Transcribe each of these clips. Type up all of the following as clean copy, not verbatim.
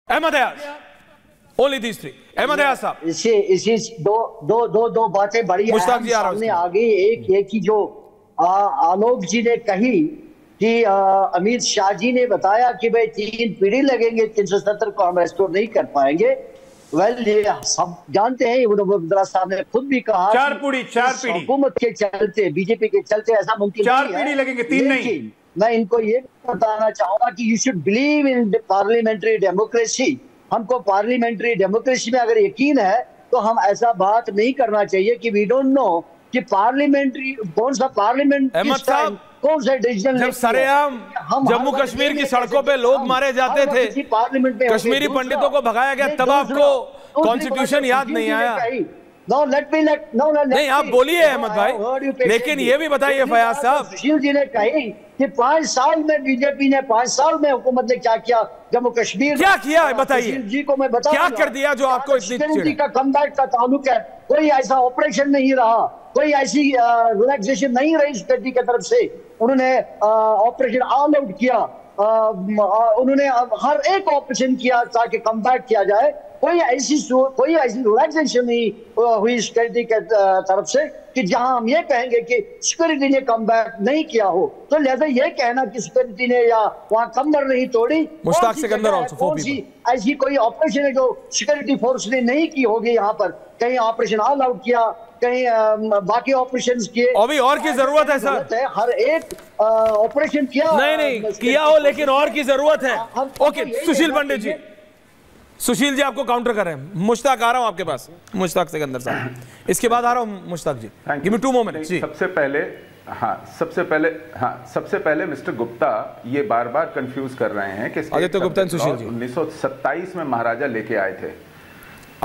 Ahmad Ayaz, only these three. Ahmed Ayaz sahab, इसी दो बातें बड़ी मुश्ताक जी सामने आ गई। एक ही जो आलोक जी ने कही कि अमित शाह जी ने बताया कि भाई 3 पीढ़ी लगेंगे, 370 को हम रेस्टोर नहीं कर पाएंगे। वेल, ये सब जानते हैं, वजीर साहब ने खुद भी कहा 4 पीढ़ी हुकूमत के चलते, बीजेपी के चलते ऐसा मुमकिन नहीं है। 4 पीढ़ी लगेंगे, 3 नहीं। मैं इनको ये बताना चाहूंगा कि you should believe in parliamentary democracy. हमको पार्लियामेंट्री डेमोक्रेसी में अगर यकीन है तो हम ऐसा बात नहीं करना चाहिए कि वी डोंट नो कि पार्लियामेंट्री कौन सा पार्लियामेंट कौन सा डिसीजन। जब सरेआम जम्मू कश्मीर की सड़कों पे लोग मारे जाते थे, कश्मीरी पंडितों को भगाया गया, तब आपको कॉन्स्टिट्यूशन याद नहीं आया? नहीं, आप बोलिए अहमद भाई, लेकिन ये भी बताइए फयाज साहब, सुशील जी ने कही कि 5 साल में बीजेपी ने 5 साल में हुकूमत ने क्या किया जम्मू कश्मीर, क्या किया है बताइए जी को मैं बता क्या कर दिया जो आपको इतनी का कमबैक का ताल्लुक है। कोई ऐसा ऑपरेशन नहीं रहा, कोई ऐसी रिलैक्सेशन नहीं रही सिक्योरिटी की तरफ से। उन्होंने ऑपरेशन ऑल आउट किया, उन्होंने हर एक ऑपरेशन किया ताकि कमबैक किया जाए। कोई ऐसी रिलैक्सेशन नहीं हुई सिक्योरिटी के तरफ से कि जहां हम ये कहेंगे कि सिक्योरिटी ने कमबैक नहीं किया हो। तो लिहाजा ये कहना कि सिक्योरिटी ने या वहां कमर नहीं तोड़ी, मुश्ताक सिकंदर कौन सी ऐसी कोई ऑपरेशन है जो सिक्योरिटी फोर्स ने नहीं की होगी? यहाँ पर कहीं ऑपरेशन ऑल आउट किया, कहीं बाकी ऑपरेशंस किए। अभी और की जरूरत है सर, हर एक ऑपरेशन किया नहीं किया हो, लेकिन और की जरूरत है। ओके, सुशील पंडित जी, सुशील जी आपको काउंटर कर रहे हैं। मुश्ताक आ रहा हूं आपके पास, मुश्ताक सिकंदर साहब, इसके बाद आ रहा हूं मुश्ताक जी, गिव मी 2 मोर मिनट्स जी। सबसे पहले मिस्टर गुप्ता ये बार बार कंफ्यूज कर रहे हैं कि आदित्य गुप्ता सुशील जी 1927 में महाराजा लेके आए थे।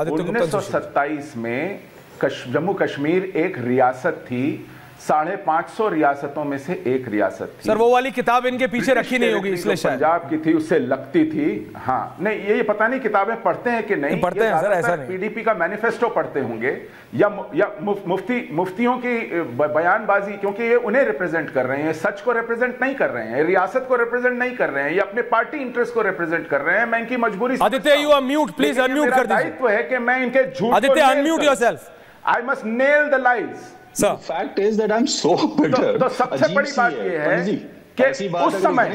1927 में जम्मू कश्मीर एक रियासत थी, 550 रियासतों में से एक रियासत थी। सर वो वाली किताब इनके पीछे रखी नहीं होगी इसलिए शायद पंजाब की थी, उससे लगती थी। हाँ, नहीं ये पता नहीं किताबें पढ़ते हैं कि नहीं पढ़ते हैं सर, ऐसा नहीं। पीडीपी का मैनिफेस्टो पढ़ते होंगे या मुफ्तियों की बयानबाजी, क्योंकि ये उन्हें रिप्रेजेंट कर रहे हैं, सच को रिप्रेजेंट नहीं कर रहे हैं, रियासत को रिप्रेजेंट नहीं कर रहे हैं, ये अपने पार्टी इंटरेस्ट को रिप्रेजेंट कर रहे हैं। मैं इनकी मजबूरी, Aditya you are mute, please unmute कर दीजिए। दायित्व है कि मैं इनके झूठ, Aditya unmute yourself, I must nail the lies. The fact is that I'm so bitter. तो सबसे बड़ी बात ये है कि उस समय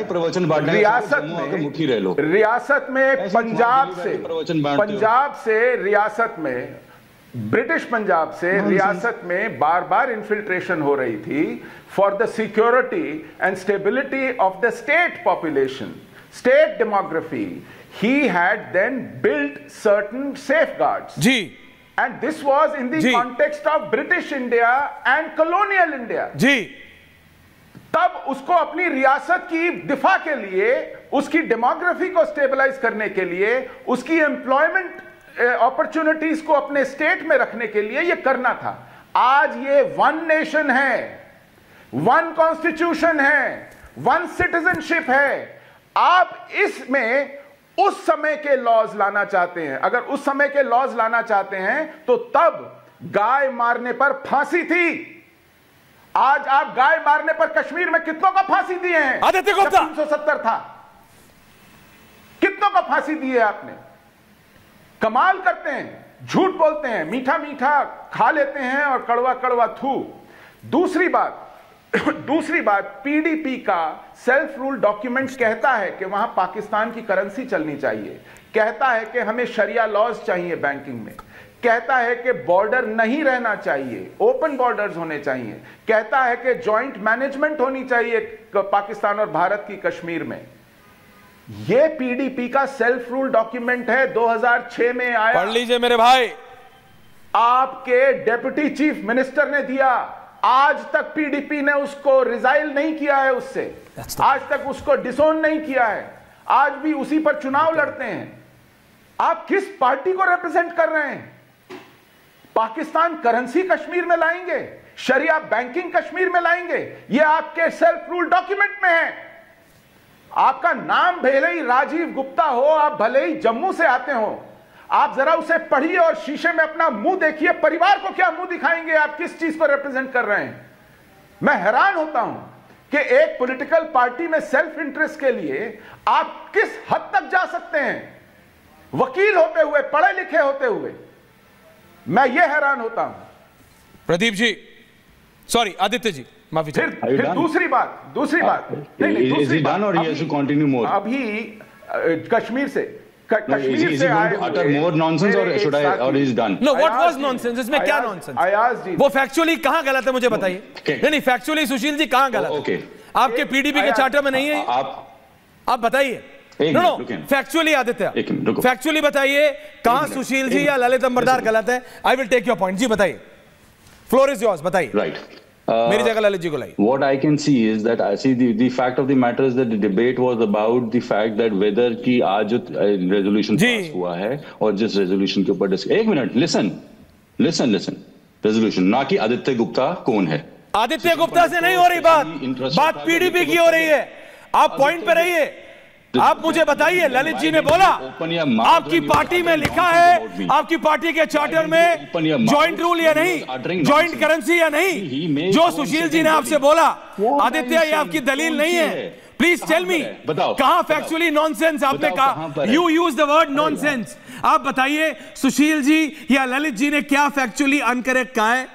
रियासत में पंजाब से रियासत में, ब्रिटिश पंजाब से रियासत में बार बार इन्फिल्ट्रेशन हो रही थी for the security and stability of the state population, state demography. He had then built certain safeguards. जी। And this was in the context of British India and colonial India. जी। तब उसको अपनी रियासत की दिफा के लिए, उसकी डेमोग्राफी को स्टेबलाइज करने के लिए, उसकी एम्प्लॉयमेंट अपॉर्चुनिटीज को अपने स्टेट में रखने के लिए यह करना था। आज ये 1 नेशन है, 1 कॉन्स्टिट्यूशन है, 1 सिटीजनशिप है। आप इसमें उस समय के लॉज लाना चाहते हैं। अगर उस समय के लॉज लाना चाहते हैं तो तब गाय मारने पर फांसी थी। आज आप गाय मारने पर कश्मीर में कितनों को फांसी दिए हैं? आदित्य गुप्ता, 370 था, कितनों को फांसी दी है आपने? कमाल करते हैं, झूठ बोलते हैं, मीठा मीठा खा लेते हैं और कड़वा कड़वा थू। दूसरी बात, पीडीपी का सेल्फ रूल डॉक्यूमेंट कहता है कि वहां पाकिस्तान की करेंसी चलनी चाहिए, कहता है कि हमें शरिया लॉज चाहिए बैंकिंग में, कहता है कि बॉर्डर नहीं रहना चाहिए, ओपन बॉर्डर्स होने चाहिए, कहता है कि जॉइंट मैनेजमेंट होनी चाहिए पाकिस्तान और भारत की कश्मीर में। यह पीडीपी का सेल्फ रूल डॉक्यूमेंट है, 2006 में आया। पढ़ लीजिए मेरे भाई। आपके डेप्यूटी चीफ मिनिस्टर ने दिया, आज तक पीडीपी ने उसको रिजाइल नहीं किया है, उससे आज तक उसको डिसोन नहीं किया है, आज भी उसी पर चुनाव लड़ते हैं। आप किस पार्टी को रिप्रेजेंट कर रहे हैं? पाकिस्तान करेंसी कश्मीर में लाएंगे, शरिया बैंकिंग कश्मीर में लाएंगे, यह आपके सेल्फ रूल डॉक्यूमेंट में है। आपका नाम भले ही राजीव गुप्ता हो, आप भले ही जम्मू से आते हो, आप जरा उसे पढ़िए और शीशे में अपना मुंह देखिए। परिवार को क्या मुंह दिखाएंगे? आप किस चीज को रिप्रेजेंट कर रहे हैं? मैं हैरान होता हूं कि एक पॉलिटिकल पार्टी में सेल्फ इंटरेस्ट के लिए आप किस हद तक जा सकते हैं। वकील होते हुए, पढ़े लिखे होते हुए मैं ये हैरान होता हूं। प्रदीप जी, सॉरी आदित्य जी, माफी चाहिए। फिर दूसरी बात अभी कश्मीर से utter more nonsense or is done? No, what was nonsense? इसमें क्या nonsense? वो फैक्चुअली कहाँ गलत है मुझे बताइए। नहीं, फैक्चुअली सुशील जी कहाँ गलत है? आपके पीडीपी के चार्टर में नहीं है? आप बताइए। नो, फैक्चुअली आदित्य, फैक्चुअली बताइए कहाँ सुशील जी या ललित अंबरदार गलत है। I will take your point. जी बताइए, फ्लोर इज योर्स, बताइए। राइट, मेरी जगह ललित जी को लाइए। What I can see is that I see the fact of the matter is that the debate was about the fact that whether कि आज जो resolution pass हुआ है और जिस resolution के ऊपर एक मिनट, listen, resolution ना कि आदित्य गुप्ता कौन है। आदित्य गुप्ता से नहीं हो रही बात पीडीपी की हो रही है। आप पॉइंट पे रहिए। आप मुझे बताइए, ललित जी ने बोला आपकी पार्टी में लिखा है, आपकी पार्टी के चार्टर में जॉइंट रूल या नहीं, जॉइंट करेंसी या नहीं, जो सुशील जी ने आपसे बोला। आदित्य, ये आपकी दलील नहीं है। प्लीज टेल मी, कहां फैक्चुअली नॉनसेंस आपने कहा? You use the word nonsense. आप बताइए सुशील जी या ललित जी ने क्या फैक्चुअली अनकरेक्ट कहा है?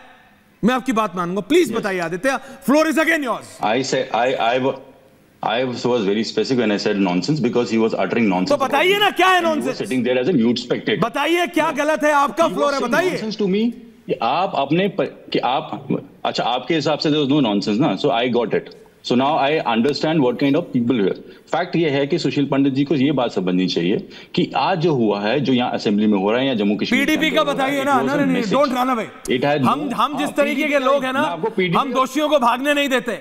मैं आपकी बात मानूंगा, प्लीज बताइए Aditya. Floor is again yours. I was very specific when I said nonsense because he was uttering nonsense. तो बताइए ना क्या है nonsense? Sitting there as a mute spectator. बताइए क्या गलत है, आपका फ्लोर है, बताइए। Nonsense to me कि आप अपने कि आप अच्छा आपके हिसाब से there was no nonsense ना, so I got it. So now I understand what kind of people here. Fact ये है कि सुशील पंडित जी को ये बात समझनी चाहिए कि आज जो हुआ है, जो यहाँ असेंबली में हो रहा है या जम्मू कश्मीर पीडीपी का बताइए ना। नहीं, डोंट रन अवे। हम जिस तरीके के लोग हैं ना, हम दोषियों को भागने नहीं देते।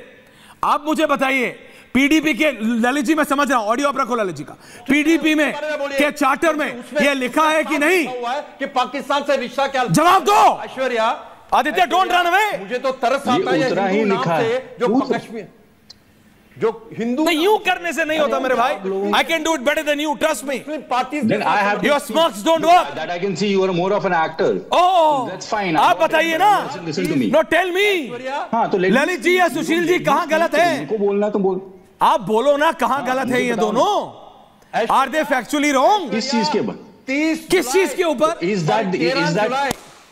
आप मुझे बताइए, पीडीपी के, ललित जी मैं समझ रहा हूं, ऑडियो आप रखो ललित जी का, पीडीपी में के चार्टर में यह लिखा है कि नहीं कि पाकिस्तान से रिश्ता क्या? जवाब दो Aishwarya. Aditya, don't run away. मुझे तो तरस आता है उतना ही लिखा है जो कश्मीर, जो हिंदू नहीं, यूं करने से नहीं होता मेरे भाई। I can do it better than you, trust me. Your smocks don't work. That I can see you are more of an actor. Oh, that's fine. आप बताइए ना। Listen to me. No tell me. हाँ, तो ललित जी या सुशील जी कहां गलत है? उनको बोलना तो बोल। आप बोलो ना कहां गलत है ये दोनों। Are they factually wrong? किस चीज के ऊपर? किस चीज के ऊपर? Is that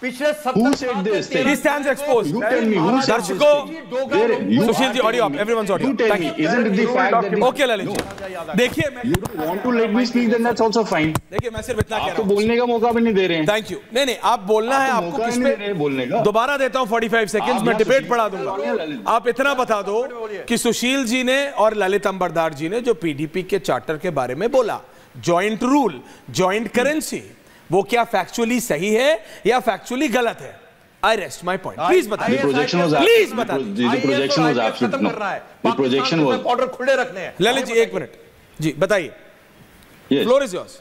पिछले who said this thing? He stands exposed. You tell me who said this दर्शकों, सुशील जी ऑडियो आप, everyone's audio. You tell me, isn't it the fact that okay Lalit ji, देखिए you don't want to let me speak, then that's also fine. देखिए मैं सिर्फ इतना कह रहा आपको हूं, बोलने का मौका भी नहीं दे रहे हैं। Thank you. नहीं, आप बोलना है, आपको किस पे बोलने का दोबारा देता हूं 45 सेकंड्स में, डिबेट पढ़ा दूंगा। आप इतना बता दो कि सुशील जी ने और ललित अंबरदार जी ने जो पीडीपी के चार्टर के बारे में बोला, जॉइंट रूल, जॉइंट करेंसी, वो क्या फैक्चुअली सही है या फैक्चुअली गलत है? I rest my point. Please बताइए। The projection was Please बता। The projection was absolute no. The projection was order खुले रखने हैं। ललित जी एक मिनट जी बताइए। Yes. Floor is yours.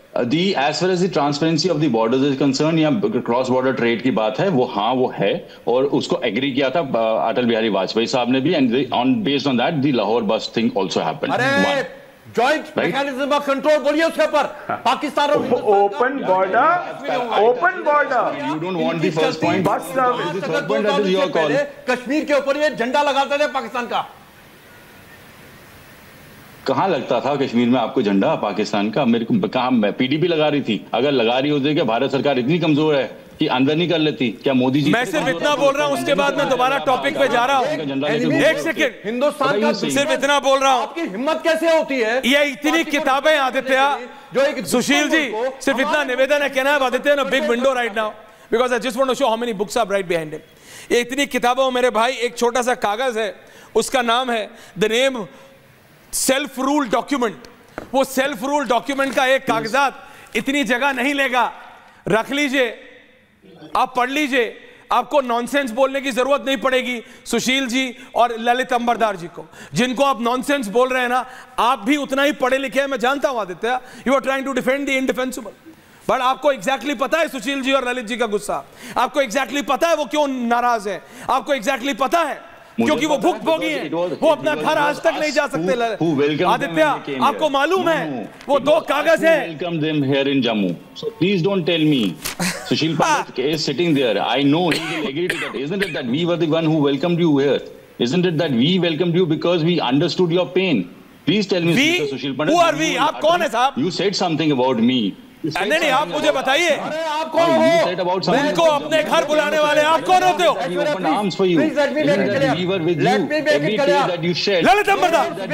As far as the transparency of the borders is concerned, या cross border trade की बात है, वो हाँ वो है, और उसको एग्री किया था अटल बिहारी वाजपेयी साहब ने भी, and based on that the Lahore बस थिंग आल्सो हैपेंड। अरे जॉइंट मैकेनिज्म ऑफ कंट्रोल बोलिए उसके ऊपर। पाकिस्तान और open border. You don't want the first point. बस Third point, that is your call. Kashmir के ऊपर ये झंडा लगाते थे पाकिस्तान का। कहाँ लगता था कश्मीर में आपको झंडा पाकिस्तान का? मेरे को कहाँ पीडीपी लगा रही थी? अगर लगा रही होती क्या भारत सरकार इतनी कमजोर है कि अंदर नहीं कर लेती क्या? मोदी जी, मैं सिर्फ इतना बोल रहा हूं, उसके बाद मैं दोबारा टॉपिक पे जा रहा हूं। एक सेकंड, हिंदुस्तान का सिर्फ इतना बोल रहा हूं। आपकी हिम्मत कैसे होती है? ये इतनी किताबें आदित्य, जो एक सुशील जी सिर्फ इतना निवेदन है, कहना है आदित्य ना big window right now because I just want to show how many books are right behind him. ये इतनी किताबों मेरे भाई, एक छोटा सा कागज है, उसका नाम है the name self rule document. वो सेल्फ रूल डॉक्यूमेंट का एक कागजात इतनी जगह नहीं लेगा, रख लीजिए, आप पढ़ लीजिए, आपको नॉनसेंस बोलने की जरूरत नहीं पड़ेगी। सुशील जी और ललित अंबरदार जी को, जिनको आप नॉनसेंस बोल रहे हैं ना, आप भी उतना ही पढ़े लिखे हैं, मैं जानता हूं Aditya, you are trying to defend the indefensible, but आपको एग्जैक्टली पता है सुशील जी और ललित जी का गुस्सा, आपको एग्जैक्टली पता है वो क्यों नाराज है, आपको एग्जैक्टली पता है क्योंकि वो भुक्तभोगी है, वो अपना घर आज तक नहीं जा सकते। आदित्य, आपको मालूम है वो दो कागज है। Welcome them here in Jammu. So please don't tell me. Sushil Pandit is sitting there. I know he will agree to that. Isn't it that we were the one who welcomed you here? Isn't it that we welcomed you because we understood your pain? Please tell me, Sushil Pandit. Who are we? आप कौन है साहब? You said something about me. नहीं, आप मुझे बताइए, अरे आप कौन हो? उनको अपने घर बुलाने वाले आप कौन होते हो? Please let me make it clear. Let me make it clear. Lalit अंबरदास